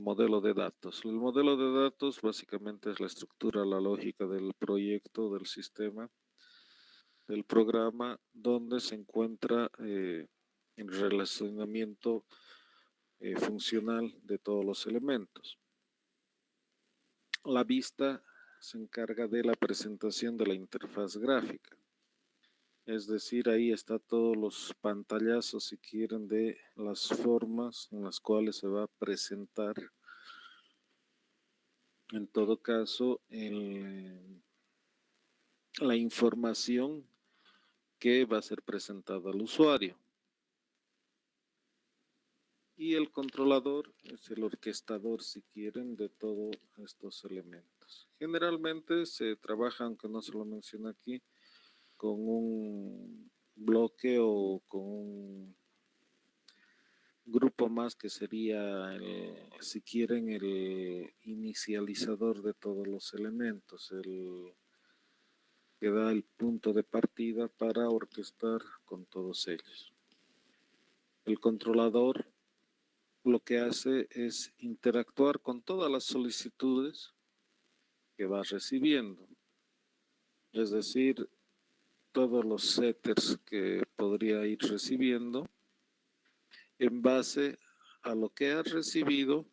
modelo de datos. El modelo de datos básicamente es la estructura, la lógica del proyecto, del sistema, del programa, donde se encuentra el relacionamiento funcional de todos los elementos. La vista se encarga de la presentación de la interfaz gráfica. Es decir, ahí está todos los pantallazos, si quieren, de las formas en las cuales se va a presentar, en todo caso, la información que va a ser presentada al usuario. Y el controlador es el orquestador, si quieren, de todos estos elementos. Generalmente se trabaja, aunque no se lo menciona aquí, con un bloque o con un grupo más que sería, si quieren, el inicializador de todos los elementos, el que da el punto de partida para orquestar con todos ellos. El controlador lo que hace es interactuar con todas las solicitudes que va recibiendo, es decir, todos los setters que podría ir recibiendo. En base a lo que ha recibido,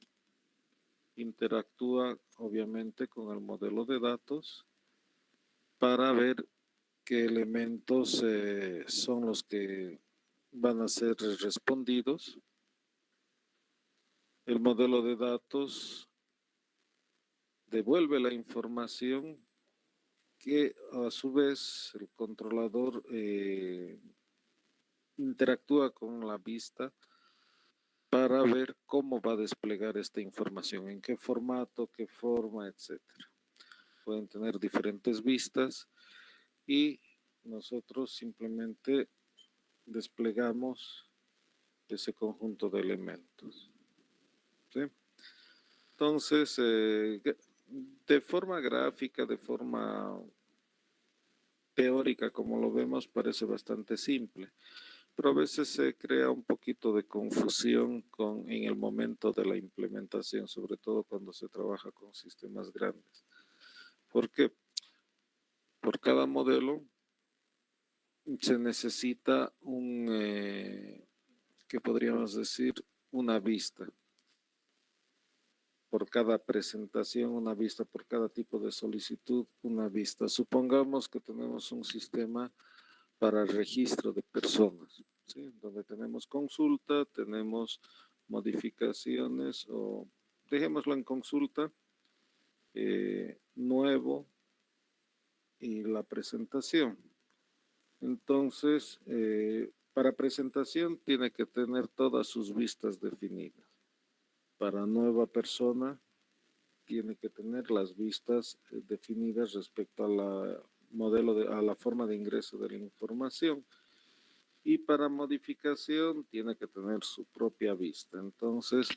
interactúa obviamente con el modelo de datos para ver qué elementos son los que van a ser respondidos. El modelo de datos devuelve la información que a su vez el controlador interactúa con la vista para ver cómo va a desplegar esta información, en qué formato, qué forma, etcétera. Pueden tener diferentes vistas y nosotros simplemente desplegamos ese conjunto de elementos. ¿Sí? Entonces, de forma gráfica, de forma teórica, como lo vemos, parece bastante simple, pero a veces se crea un poquito de confusión en el momento de la implementación, sobre todo cuando se trabaja con sistemas grandes. Porque por cada modelo se necesita ¿qué podríamos decir? Una vista. Por cada presentación, una vista, por cada tipo de solicitud, una vista. Supongamos que tenemos un sistema para el registro de personas, ¿sí? Donde tenemos consulta, tenemos modificaciones, o dejémoslo en consulta, nuevo y la presentación. Entonces, para presentación tiene que tener todas sus vistas definidas. Para nueva persona tiene que tener las vistas definidas respecto a la a la forma de ingreso de la información. Y para modificación tiene que tener su propia vista. Entonces,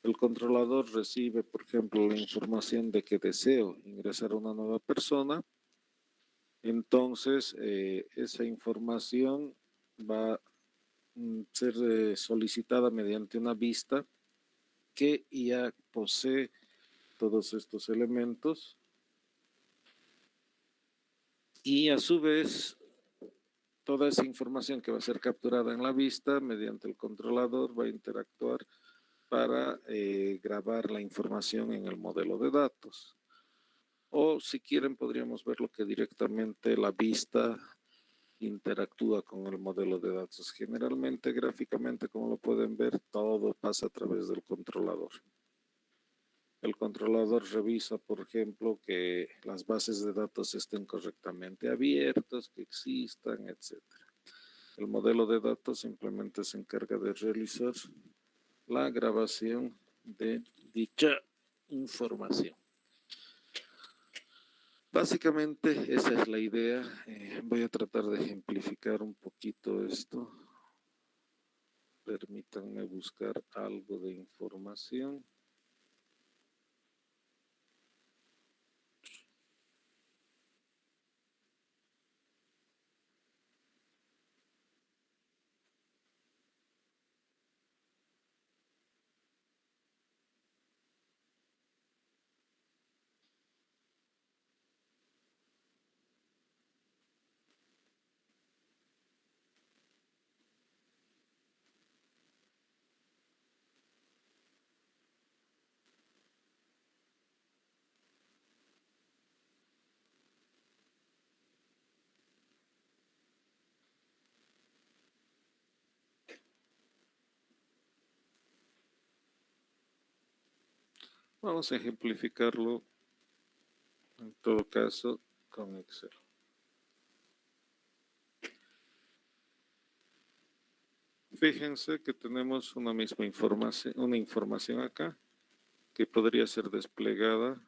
el controlador recibe, por ejemplo, la información de que deseo ingresar a una nueva persona. Entonces, esa información va a ser solicitada mediante una vista que ya posee todos estos elementos, y a su vez toda esa información que va a ser capturada en la vista mediante el controlador va a interactuar para grabar la información en el modelo de datos. O si quieren podríamos verlo que directamente la vista interactúa con el modelo de datos. Generalmente gráficamente, como lo pueden ver, todo pasa a través del controlador. El controlador revisa, por ejemplo, que las bases de datos estén correctamente abiertas, que existan, etc. El modelo de datos simplemente se encarga de realizar la grabación de dicha información. Básicamente esa es la idea. Voy a tratar de ejemplificar un poquito esto. Permítanme buscar algo de información. Vamos a ejemplificarlo en todo caso con Excel. Fíjense que tenemos una misma información acá que podría ser desplegada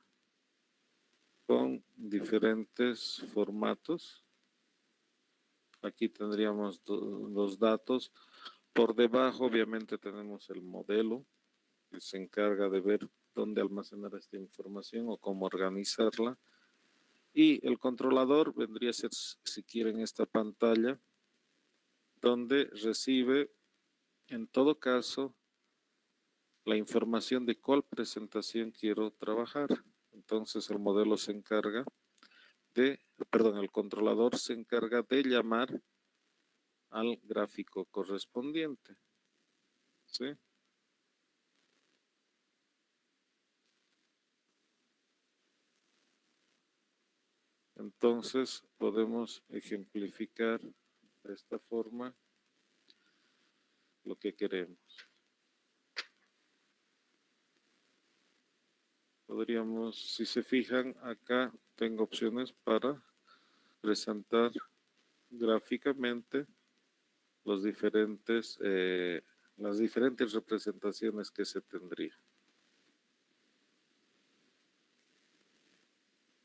con diferentes formatos. Aquí tendríamos los datos. Por debajo, obviamente, tenemos el modelo que se encarga de ver dónde almacenar esta información o cómo organizarla. Y el controlador vendría a ser, si quieren, esta pantalla donde recibe, en todo caso, la información de cuál presentación quiero trabajar. Entonces el modelo se encarga el controlador se encarga de llamar al gráfico correspondiente. ¿Sí? Entonces podemos ejemplificar de esta forma lo que queremos. Podríamos, si se fijan, acá tengo opciones para presentar gráficamente las diferentes representaciones que se tendría.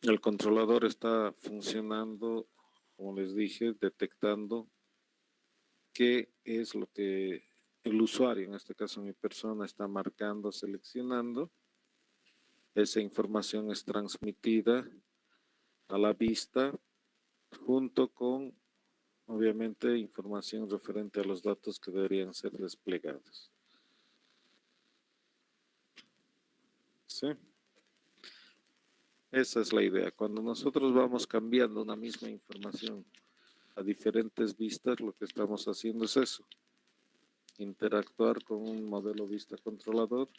El controlador está funcionando, como les dije, detectando qué es lo que el usuario, en este caso mi persona, está marcando, seleccionando. Esa información es transmitida a la vista junto con, obviamente, información referente a los datos que deberían ser desplegados. ¿Sí? Esa es la idea. Cuando nosotros vamos cambiando una misma información a diferentes vistas, lo que estamos haciendo es eso. Interactuar con un modelo vista controlador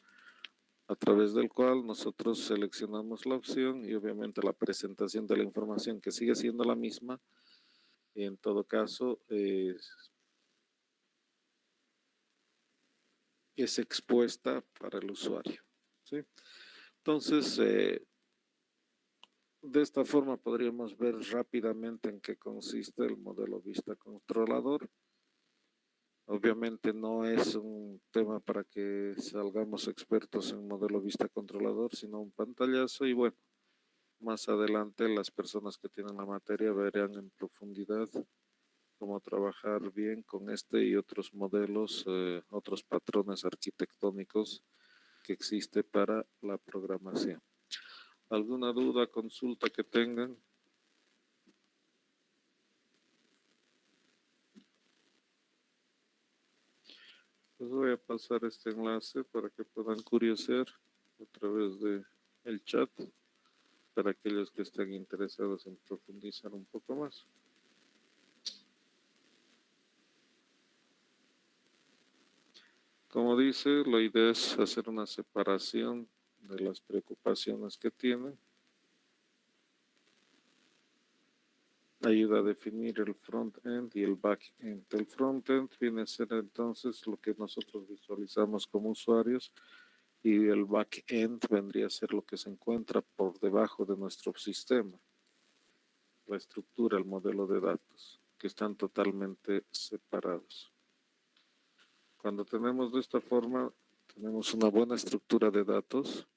a través del cual nosotros seleccionamos la opción y obviamente la presentación de la información que sigue siendo la misma, en todo caso es expuesta para el usuario. ¿Sí? Entonces, de esta forma podríamos ver rápidamente en qué consiste el modelo vista controlador. Obviamente no es un tema para que salgamos expertos en modelo vista controlador, sino un pantallazo y bueno, más adelante las personas que tienen la materia verán en profundidad cómo trabajar bien con este y otros modelos, otros patrones arquitectónicos que existe para la programación. ¿Alguna duda, consulta que tengan? Les voy a pasar este enlace para que puedan curiosear a través de el chat para aquellos que estén interesados en profundizar un poco más. Como dice, la idea es hacer una separación de las preocupaciones que tienen. Ayuda a definir el front-end y el back-end. El front-end viene a ser entonces lo que nosotros visualizamos como usuarios y el back-end vendría a ser lo que se encuentra por debajo de nuestro sistema. La estructura, el modelo de datos, que están totalmente separados. Cuando tenemos de esta forma, tenemos una buena estructura de datos.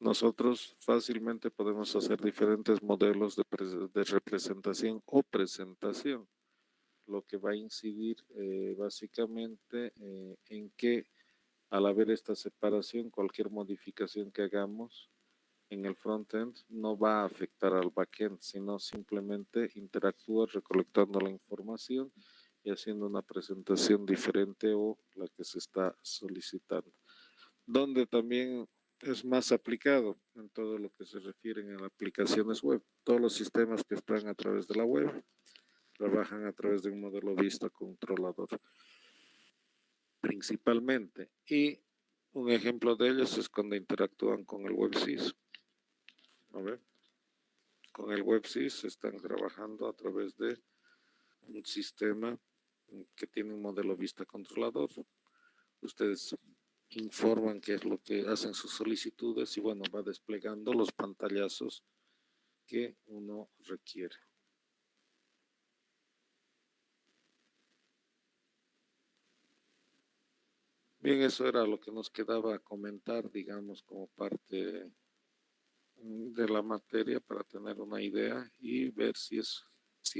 Nosotros fácilmente podemos hacer diferentes modelos de representación o presentación, lo que va a incidir básicamente en que al haber esta separación, cualquier modificación que hagamos en el frontend no va a afectar al backend, sino simplemente interactúa recolectando la información y haciendo una presentación diferente o la que se está solicitando. Donde también es más aplicado en todo lo que se refiere a aplicaciones web. Todos los sistemas que están a través de la web trabajan a través de un modelo vista controlador principalmente. Y un ejemplo de ellos es cuando interactúan con el WebSys. A ver, con el WebSys están trabajando a través de un sistema que tiene un modelo vista controlador. Ustedes informan qué es lo que hacen sus solicitudes y bueno, va desplegando los pantallazos que uno requiere. Bien, eso era lo que nos quedaba comentar, digamos, como parte de la materia para tener una idea y ver si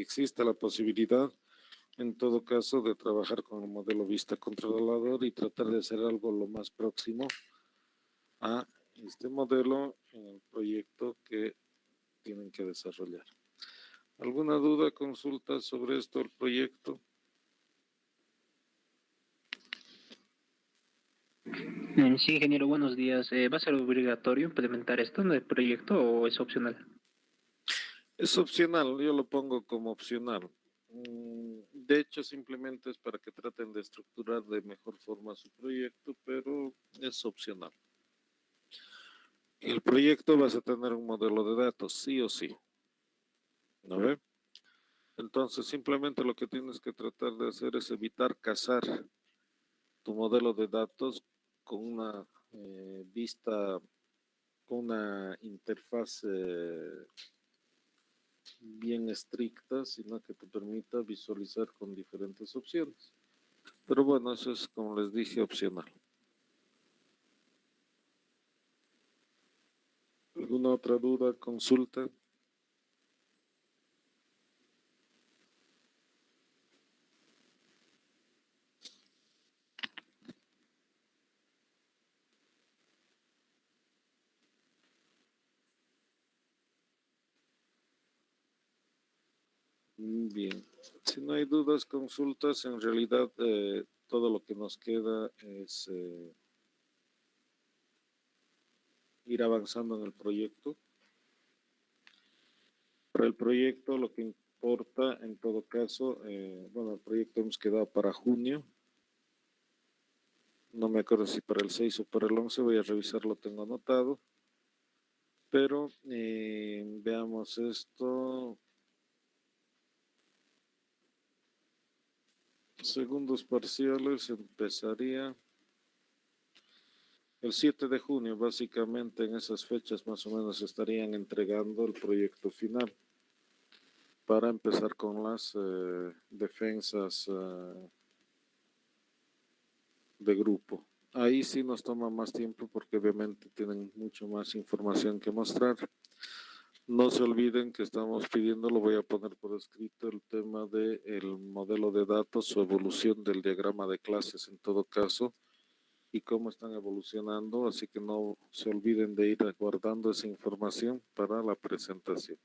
existe la posibilidad, en todo caso, de trabajar con el modelo vista controlador y tratar de hacer algo lo más próximo a este modelo en el proyecto que tienen que desarrollar. ¿Alguna duda, consulta sobre esto, el proyecto? Sí, ingeniero, buenos días. ¿Va a ser obligatorio implementar esto en el proyecto o es opcional? Es opcional, yo lo pongo como opcional. De hecho, simplemente es para que traten de estructurar de mejor forma su proyecto, pero es opcional. El proyecto vas a tener un modelo de datos, sí o sí. ¿No ve? Entonces, simplemente lo que tienes que tratar de hacer es evitar casar tu modelo de datos con una vista, con una interfaz bien estricta, sino que te permita visualizar con diferentes opciones. Pero bueno, eso es, como les dije, opcional. ¿Alguna otra duda, consulta? Bien, si no hay dudas, consultas, en realidad todo lo que nos queda es ir avanzando en el proyecto. Para el proyecto lo que importa en todo caso, bueno, el proyecto hemos quedado para junio. No me acuerdo si para el 6 o para el 11, voy a revisar, lo tengo anotado. Pero veamos esto. Segundos parciales empezaría el 7 de junio, básicamente en esas fechas más o menos estarían entregando el proyecto final para empezar con las defensas de grupo. Ahí sí nos toma más tiempo porque obviamente tienen mucho más información que mostrar. No se olviden que estamos pidiendo, lo voy a poner por escrito, el tema del modelo de datos, su evolución del diagrama de clases en todo caso y cómo están evolucionando, así que no se olviden de ir guardando esa información para la presentación.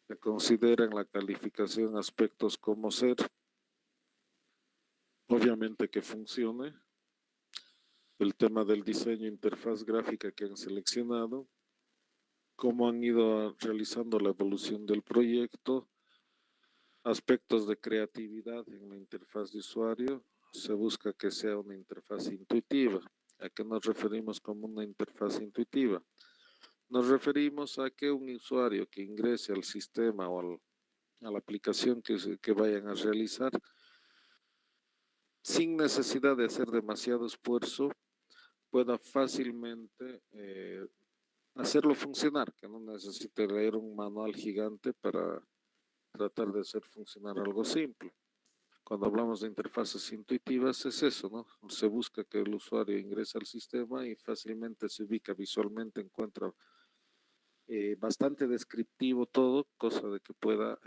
Se considera en la calificación aspectos como ser, obviamente que funcione, el tema del diseño interfaz gráfica que han seleccionado, cómo han ido realizando la evolución del proyecto, aspectos de creatividad en la interfaz de usuario. Se busca que sea una interfaz intuitiva. ¿A qué nos referimos como una interfaz intuitiva? Nos referimos a que un usuario que ingrese al sistema o a la aplicación que vayan a realizar, sin necesidad de hacer demasiado esfuerzo, pueda fácilmente hacerlo funcionar, que no necesite leer un manual gigante para tratar de hacer funcionar algo simple. Cuando hablamos de interfaces intuitivas es eso, ¿no? Se busca que el usuario ingrese al sistema y fácilmente se ubica visualmente, encuentra bastante descriptivo todo, cosa de que pueda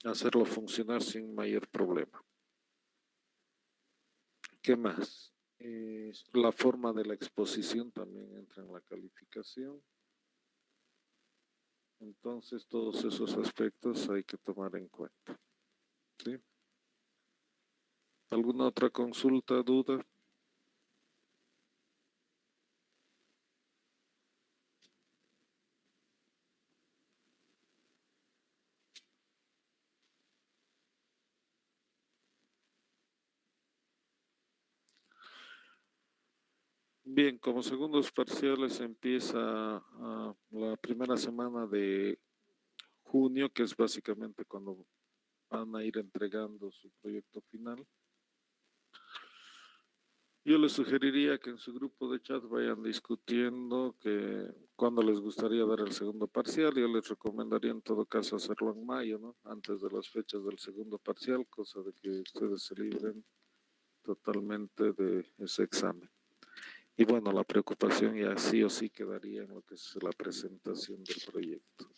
hacerlo funcionar sin mayor problema. ¿Qué más? La forma de la exposición también entra en la calificación. Entonces, todos esos aspectos hay que tomar en cuenta. ¿Sí? ¿Alguna otra consulta, duda? Bien, como segundos parciales empieza la primera semana de junio, que es básicamente cuando van a ir entregando su proyecto final. Yo les sugeriría que en su grupo de chat vayan discutiendo que cuándo les gustaría dar el segundo parcial. Yo les recomendaría en todo caso hacerlo en mayo, ¿no? Antes de las fechas del segundo parcial, cosa de que ustedes se libren totalmente de ese examen. Y bueno, la preocupación ya sí o sí quedaría en lo que es la presentación del proyecto.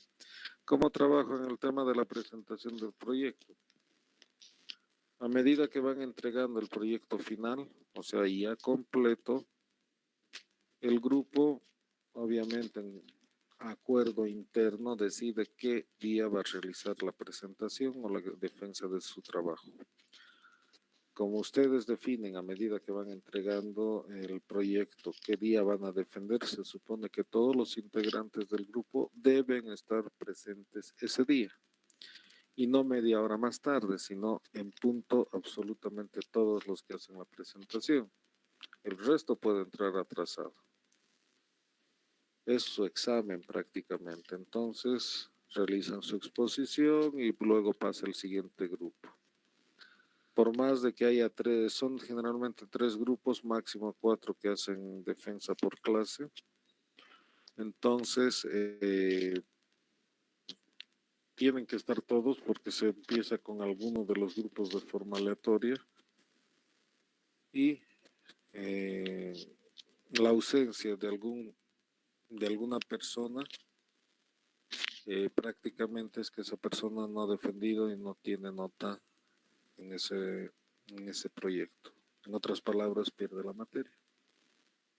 ¿Cómo trabajo en el tema de la presentación del proyecto? A medida que van entregando el proyecto final, o sea, ya completo, el grupo, obviamente en acuerdo interno, decide qué día va a realizar la presentación o la defensa de su trabajo. Como ustedes definen a medida que van entregando el proyecto, qué día van a defender, se supone que todos los integrantes del grupo deben estar presentes ese día. Y no media hora más tarde, sino en punto absolutamente todos los que hacen la presentación. El resto puede entrar atrasado. Es su examen prácticamente. Entonces realizan su exposición y luego pasa el siguiente grupo. Por más de que haya tres, son generalmente 3 grupos, máximo 4 que hacen defensa por clase. Entonces, tienen que estar todos porque se empieza con alguno de los grupos de forma aleatoria y la ausencia de alguna persona prácticamente es que esa persona no ha defendido y no tiene nota en ese proyecto. En otras palabras, pierde la materia,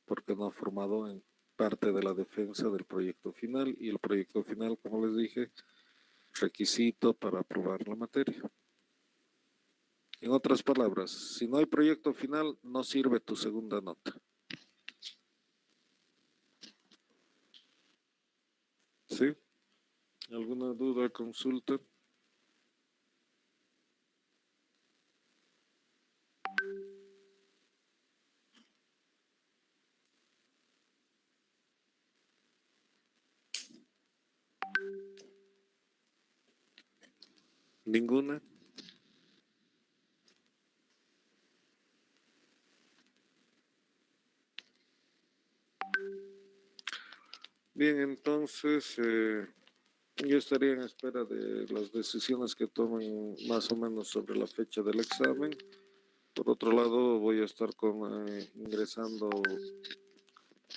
porque no ha formado en parte de la defensa del proyecto final, y el proyecto final, como les dije, requisito para aprobar la materia. En otras palabras, si no hay proyecto final, no sirve tu segunda nota. ¿Sí? ¿Alguna duda, consulta? ¿Ninguna? Bien, entonces yo estaría en espera de las decisiones que tomen más o menos sobre la fecha del examen. Por otro lado, voy a estar ingresando,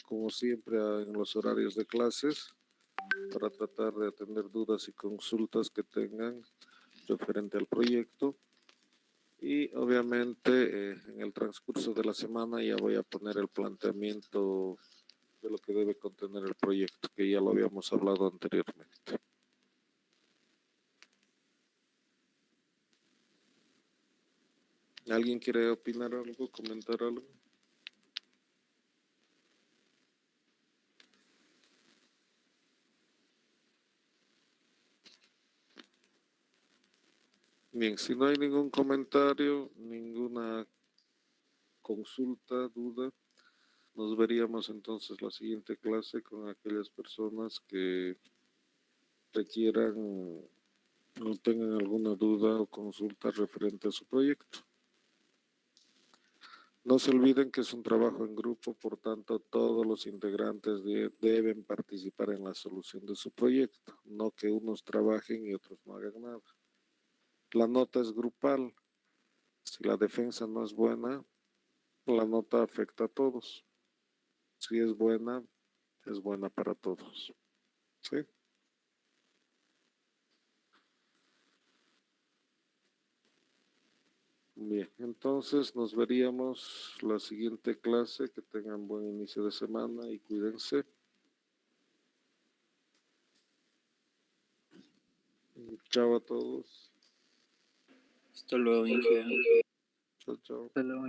como siempre, en los horarios de clases para tratar de atender dudas y consultas que tengan referente al proyecto. Y obviamente en el transcurso de la semana ya voy a poner el planteamiento de lo que debe contener el proyecto, que ya lo habíamos hablado anteriormente. ¿Alguien quiere opinar algo, comentar algo? Bien, si no hay ningún comentario, ninguna consulta, duda, nos veríamos entonces la siguiente clase con aquellas personas que requieran o tengan alguna duda o consulta referente a su proyecto. No se olviden que es un trabajo en grupo, por tanto todos los integrantes deben participar en la solución de su proyecto, no que unos trabajen y otros no hagan nada. La nota es grupal. Si la defensa no es buena, la nota afecta a todos. Si es buena para todos. ¿Sí? Bien, entonces nos veríamos la siguiente clase. Que tengan buen inicio de semana y cuídense. Chao a todos. Hasta luego, Inge. Chao, chao. Hasta luego.